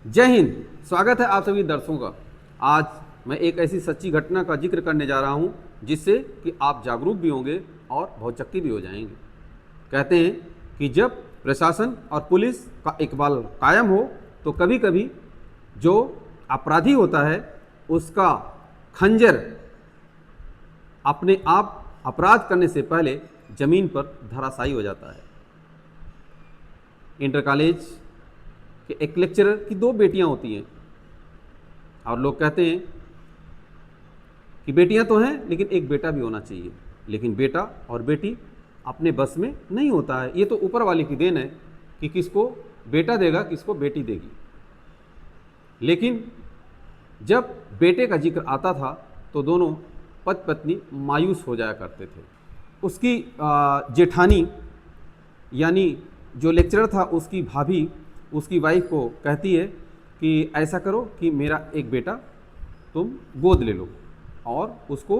जय हिंद। स्वागत है आप सभी दर्शकों का। आज मैं एक ऐसी सच्ची घटना का जिक्र करने जा रहा हूं जिससे कि आप जागरूक भी होंगे और बहुचक्की भी हो जाएंगे। कहते हैं कि जब प्रशासन और पुलिस का इकबाल कायम हो तो कभी कभी जो अपराधी होता है उसका खंजर अपने आप अपराध करने से पहले जमीन पर धराशायी हो जाता है। इंटर कॉलेज कि एक लेक्चरर की दो बेटियां होती हैं और लोग कहते हैं कि बेटियां तो हैं लेकिन एक बेटा भी होना चाहिए, लेकिन बेटा और बेटी अपने बस में नहीं होता है। ये तो ऊपर वाले की देन है कि किसको बेटा देगा किसको बेटी देगी। लेकिन जब बेटे का जिक्र आता था तो दोनों पति पत्नी मायूस हो जाया करते थे। उसकी जेठानी यानी जो लेक्चरर था उसकी भाभी उसकी वाइफ को कहती है कि ऐसा करो कि मेरा एक बेटा तुम गोद ले लो और उसको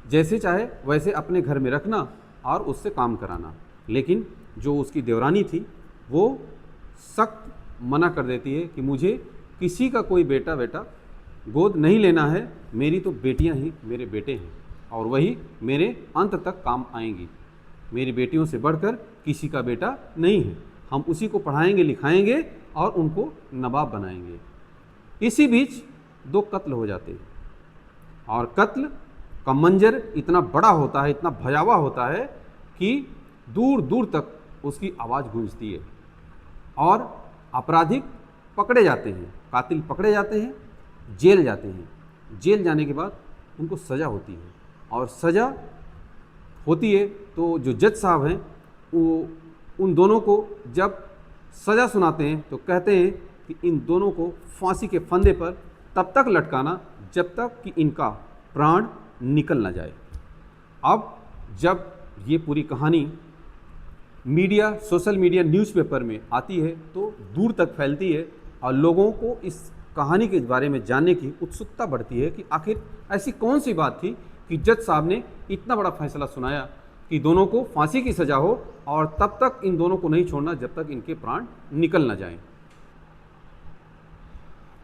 जैसे चाहे वैसे अपने घर में रखना और उससे काम कराना। लेकिन जो उसकी देवरानी थी वो सख्त मना कर देती है कि मुझे किसी का कोई बेटा गोद नहीं लेना है, मेरी तो बेटियां ही मेरे बेटे हैं और वही मेरे अंत तक काम आएंगी। मेरी बेटियों से बढ़कर किसी का बेटा नहीं है, हम उसी को पढ़ाएंगे लिखाएंगे और उनको नवाब बनाएंगे। इसी बीच दो कत्ल हो जाते हैं और कत्ल का मंजर इतना बड़ा होता है, इतना भयावह होता है कि दूर दूर तक उसकी आवाज़ गूंजती है और अपराधी पकड़े जाते हैं, कातिल पकड़े जाते हैं, जेल जाते हैं। जेल जाने के बाद उनको सज़ा होती है और सज़ा होती है तो जो जज साहब हैं वो उन दोनों को जब सज़ा सुनाते हैं तो कहते हैं कि इन दोनों को फांसी के फंदे पर तब तक लटकाना जब तक कि इनका प्राण निकल ना जाए। अब जब ये पूरी कहानी मीडिया, सोशल मीडिया, न्यूज़पेपर में आती है तो दूर तक फैलती है और लोगों को इस कहानी के बारे में जानने की उत्सुकता बढ़ती है कि आखिर ऐसी कौन सी बात थी कि जज साहब ने इतना बड़ा फैसला सुनाया कि दोनों को फांसी की सज़ा हो और तब तक इन दोनों को नहीं छोड़ना जब तक इनके प्राण निकल ना जाएं।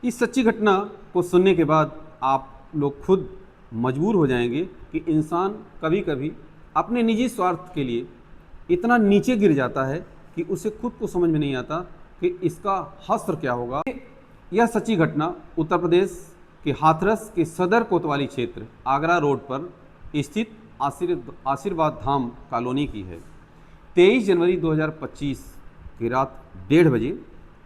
इस सच्ची घटना को सुनने के बाद आप लोग खुद मजबूर हो जाएंगे कि इंसान कभी कभी अपने निजी स्वार्थ के लिए इतना नीचे गिर जाता है कि उसे खुद को समझ में नहीं आता कि इसका हश्र क्या होगा। यह सच्ची घटना उत्तर प्रदेश के हाथरस के सदर कोतवाली क्षेत्र आगरा रोड पर स्थित आशीर्वाद धाम कॉलोनी की है। 23 जनवरी 2025 की रात 1:30 बजे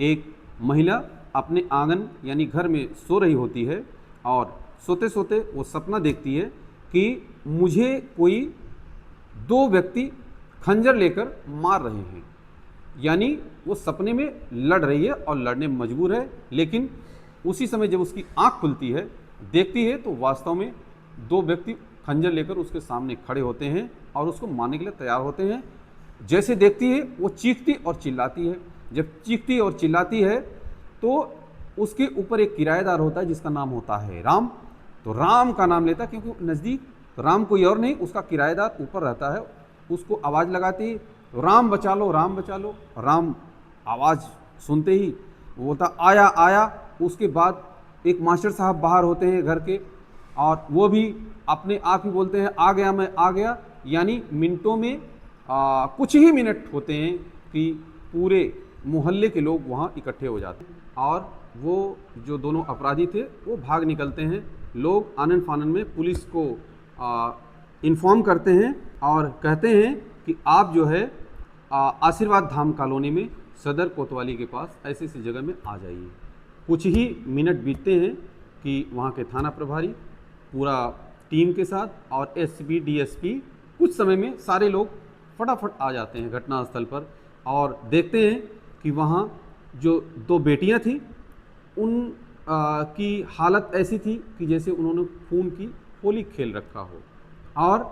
एक महिला अपने आंगन यानी घर में सो रही होती है और सोते सोते वो सपना देखती है कि मुझे कोई दो व्यक्ति खंजर लेकर मार रहे हैं। यानी वो सपने में लड़ रही है और लड़ने में मजबूर है, लेकिन उसी समय जब उसकी आंख खुलती है देखती है तो वास्तव में दो व्यक्ति खंजर लेकर उसके सामने खड़े होते हैं और उसको मारने के लिए तैयार होते हैं। जैसे देखती है वो चीखती और चिल्लाती है। जब चीखती और चिल्लाती है तो उसके ऊपर एक किराएदार होता है जिसका नाम होता है राम। तो राम का नाम लेता क्योंकि नज़दीक राम कोई और नहीं, उसका किराएदार ऊपर रहता है। उसको आवाज़ लगाती, राम बचा लो, राम बचा लो। राम आवाज़ सुनते ही वो बोलता आया आया। उसके बाद एक मास्टर साहब बाहर होते हैं घर के और वो भी अपने आप ही बोलते हैं आ गया, मैं आ गया। यानी मिनटों में कुछ ही मिनट होते हैं कि पूरे मोहल्ले के लोग वहाँ इकट्ठे हो जाते हैं और वो जो दोनों अपराधी थे वो भाग निकलते हैं। लोग आनन फानन में पुलिस को इन्फॉर्म करते हैं और कहते हैं कि आप जो है आशीर्वाद धाम कॉलोनी में सदर कोतवाली के पास ऐसी ऐसी जगह में आ जाइए। कुछ ही मिनट बीतते हैं कि वहाँ के थाना प्रभारी पूरा टीम के साथ और एसपी डीएसपी कुछ समय में सारे लोग फटाफट आ जाते हैं घटनास्थल पर और देखते हैं कि वहाँ जो दो बेटियाँ थीं उन की हालत ऐसी थी कि जैसे उन्होंने खून की होली खेल रखा हो और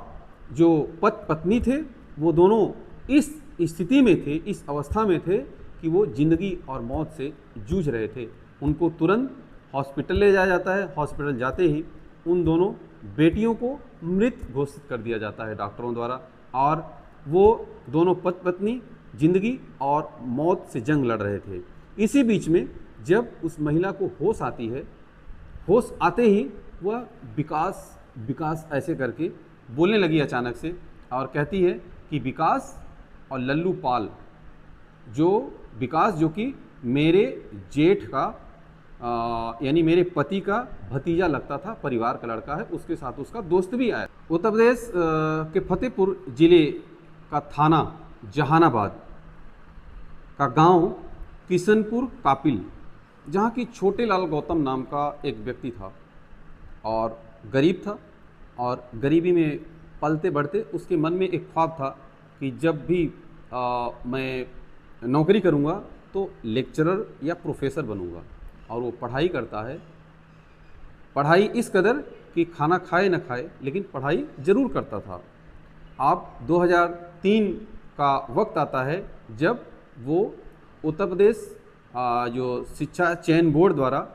जो पति पत्नी थे वो दोनों इस स्थिति में थे, इस अवस्था में थे कि वो ज़िंदगी और मौत से जूझ रहे थे। उनको तुरंत हॉस्पिटल ले जाया जाता है। हॉस्पिटल जाते ही उन दोनों बेटियों को मृत घोषित कर दिया जाता है डॉक्टरों द्वारा और वो दोनों पति पत्नी ज़िंदगी और मौत से जंग लड़ रहे थे। इसी बीच में जब उस महिला को होश आती है, होश आते ही वह विकास विकास ऐसे करके बोलने लगी अचानक से, और कहती है कि विकास और लल्लू पाल, जो विकास जो कि मेरे जेठ का यानी मेरे पति का भतीजा लगता था, परिवार का लड़का है, उसके साथ उसका दोस्त भी आया। उत्तर प्रदेश के फतेहपुर जिले का थाना जहानाबाद का गांव किशनपुर कापिल, जहां की छोटे लाल गौतम नाम का एक व्यक्ति था और गरीब था, और गरीबी में पलते बढ़ते उसके मन में एक ख्वाब था कि जब भी मैं नौकरी करूंगा तो लेक्चरर या प्रोफेसर बनूंगा। और वो पढ़ाई करता है, पढ़ाई इस कदर कि खाना खाए न खाए लेकिन पढ़ाई ज़रूर करता था। अब 2003 का वक्त आता है जब वो उत्तर प्रदेश जो शिक्षा चयन बोर्ड द्वारा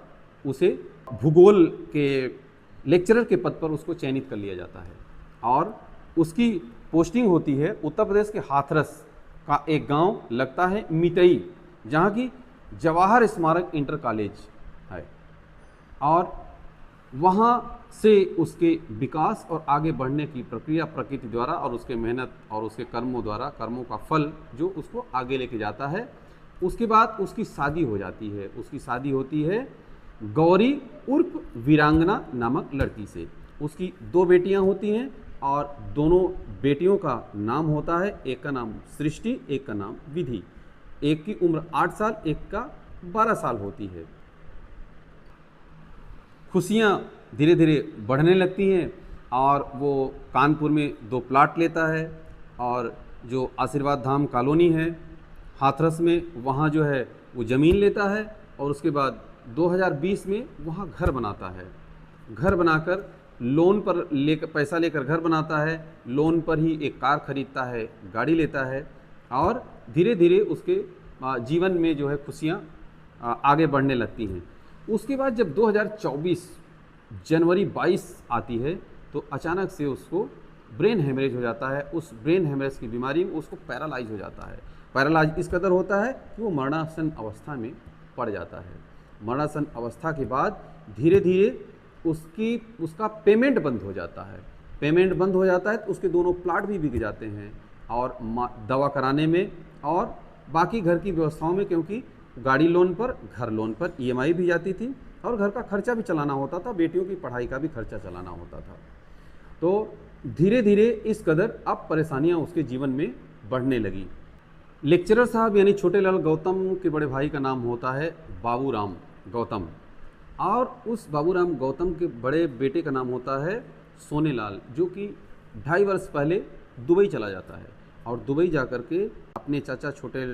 उसे भूगोल के लेक्चरर के पद पर उसको चयनित कर लिया जाता है, और उसकी पोस्टिंग होती है उत्तर प्रदेश के हाथरस का एक गांव लगता है मितई, जहां की जवाहर स्मारक इंटर कॉलेज है। और वहां से उसके विकास और आगे बढ़ने की प्रक्रिया प्रकृति द्वारा और उसके मेहनत और उसके कर्मों द्वारा, कर्मों का फल जो उसको आगे लेके जाता है। उसके बाद उसकी शादी हो जाती है। उसकी शादी होती है गौरी उर्फ वीरांगना नामक लड़की से। उसकी 2 बेटियां होती हैं और दोनों बेटियों का नाम होता है, एक का नाम सृष्टि, एक का नाम विधि। एक की उम्र 8 साल, एक का 12 साल होती है। खुशियां धीरे धीरे बढ़ने लगती हैं और वो कानपुर में 2 प्लाट लेता है, और जो आशीर्वाद धाम कॉलोनी है हाथरस में, वहाँ जो है वो ज़मीन लेता है, और उसके बाद 2020 में वहाँ घर बनाता है। घर बनाकर लोन पर लेकर, पैसा लेकर घर बनाता है, लोन पर ही एक कार खरीदता है, गाड़ी लेता है, और धीरे धीरे उसके जीवन में जो है खुशियाँ आगे बढ़ने लगती हैं। उसके बाद जब 2024 जनवरी 22 आती है तो अचानक से उसको ब्रेन हेमरेज हो जाता है। उस ब्रेन हेमरेज की बीमारी में उसको पैरालाइज हो जाता है। पैरालाइज इस कदर होता है कि वो मरणासन अवस्था में पड़ जाता है। मरणासन अवस्था के बाद धीरे धीरे उसका पेमेंट बंद हो जाता है। पेमेंट बंद हो जाता है तो उसके दोनों प्लाट भी बिक जाते हैं, और दवा कराने में और बाकी घर की व्यवस्थाओं में, क्योंकि गाड़ी लोन पर, घर लोन पर EMI भी जाती थी, और घर का खर्चा भी चलाना होता था, बेटियों की पढ़ाई का भी खर्चा चलाना होता था। तो धीरे धीरे इस कदर अब परेशानियां उसके जीवन में बढ़ने लगी। लेक्चरर साहब यानी छोटे लाल गौतम के बड़े भाई का नाम होता है बाबूराम गौतम, और उस बाबूराम गौतम के बड़े बेटे का नाम होता है सोनेलाल, जो कि 2.5 वर्ष पहले दुबई चला जाता है, और दुबई जाकर के अपने चाचा छोटे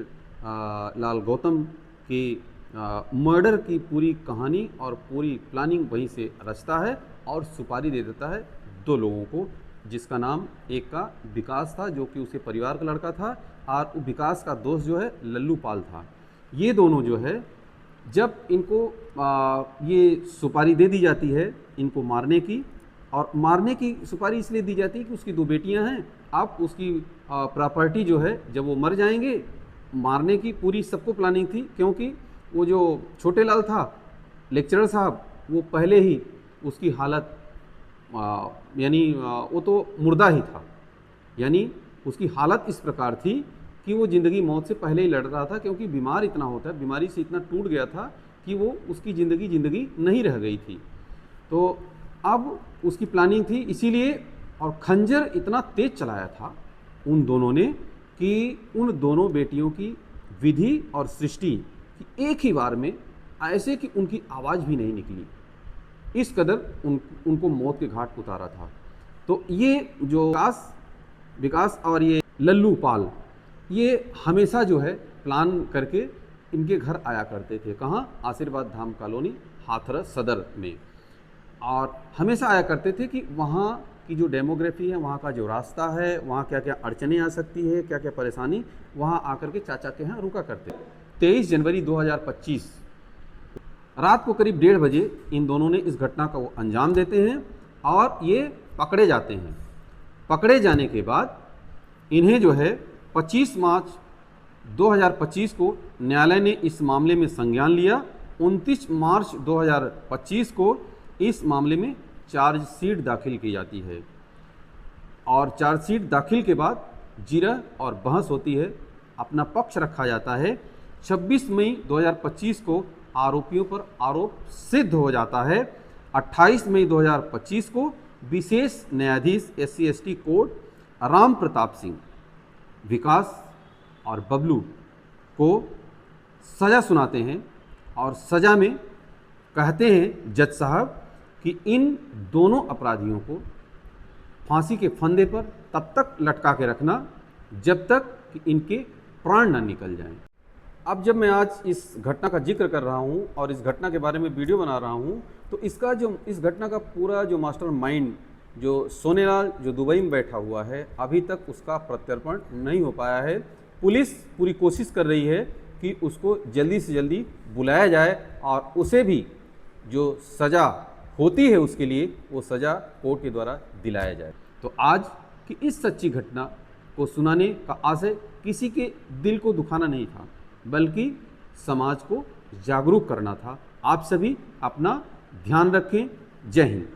लाल गौतम की मर्डर की पूरी कहानी और पूरी प्लानिंग वहीं से रचता है, और सुपारी दे देता है 2 लोगों को, जिसका नाम एक का विकास था जो कि उसके परिवार का लड़का था, और विकास का दोस्त जो है लल्लू पाल था। ये दोनों जो है, जब इनको ये सुपारी दे दी जाती है इनको मारने की, और मारने की सुपारी इसलिए दी जाती है कि उसकी 2 बेटियां हैं। अब उसकी प्रॉपर्टी जो है, जब वो मर जाएंगे, मारने की पूरी सबको प्लानिंग थी, क्योंकि वो जो छोटे लाल था लेक्चरर साहब, वो पहले ही उसकी हालत यानी वो तो मुर्दा ही था, यानी उसकी हालत इस प्रकार थी कि वो ज़िंदगी मौत से पहले ही लड़ रहा था, क्योंकि बीमार इतना होता है, बीमारी से इतना टूट गया था कि वो उसकी ज़िंदगी नहीं रह गई थी। तो अब उसकी प्लानिंग थी इसीलिए, और खंजर इतना तेज चलाया था उन दोनों ने कि उन दोनों बेटियों की, विधि और सृष्टि की, एक ही बार में ऐसे कि उनकी आवाज़ भी नहीं निकली, इस कदर उनको मौत के घाट उतारा था। तो ये जो विकास और ये लल्लू पाल, ये हमेशा जो है प्लान करके इनके घर आया करते थे। कहाँ? आशीर्वाद धाम कॉलोनी हाथरस सदर में, और हमेशा आया करते थे कि वहाँ की जो डेमोग्राफी है, वहाँ का जो रास्ता है, वहाँ क्या क्या अड़चने आ सकती है, क्या क्या परेशानी, वहाँ आकर के चाचा के यहाँ रुका करते। 23 जनवरी 2025 रात को करीब 1:30 बजे इन दोनों ने इस घटना का वो अंजाम देते हैं, और ये पकड़े जाते हैं। पकड़े जाने के बाद इन्हें जो है 25 मार्च 2025 को न्यायालय ने इस मामले में संज्ञान लिया, 29 मार्च 2025 को इस मामले में चार्जशीट दाखिल की जाती है और चार्जशीट दाखिल के बाद जिरह और बहस होती है, अपना पक्ष रखा जाता है। 26 मई 2025 को आरोपियों पर आरोप सिद्ध हो जाता है। 28 मई 2025 को विशेष न्यायाधीश SC/ST कोर्ट राम प्रताप सिंह, विकास और बबलू को सज़ा सुनाते हैं और सज़ा में कहते हैं जज साहब कि इन दोनों अपराधियों को फांसी के फंदे पर तब तक लटका के रखना जब तक कि इनके प्राण न निकल जाएं। अब जब मैं आज इस घटना का जिक्र कर रहा हूं और इस घटना के बारे में वीडियो बना रहा हूं तो इस घटना का पूरा जो मास्टरमाइंड जो सोनेलाल जो दुबई में बैठा हुआ है, अभी तक उसका प्रत्यर्पण नहीं हो पाया है। पुलिस पूरी कोशिश कर रही है कि उसको जल्दी से जल्दी बुलाया जाए और उसे भी जो सज़ा होती है उसके लिए वो सज़ा कोर्ट के द्वारा दिलाया जाए। तो आज की इस सच्ची घटना को सुनाने का आशय किसी के दिल को दुखाना नहीं था, बल्कि समाज को जागरूक करना था। आप सभी अपना ध्यान रखें। जय हिंद।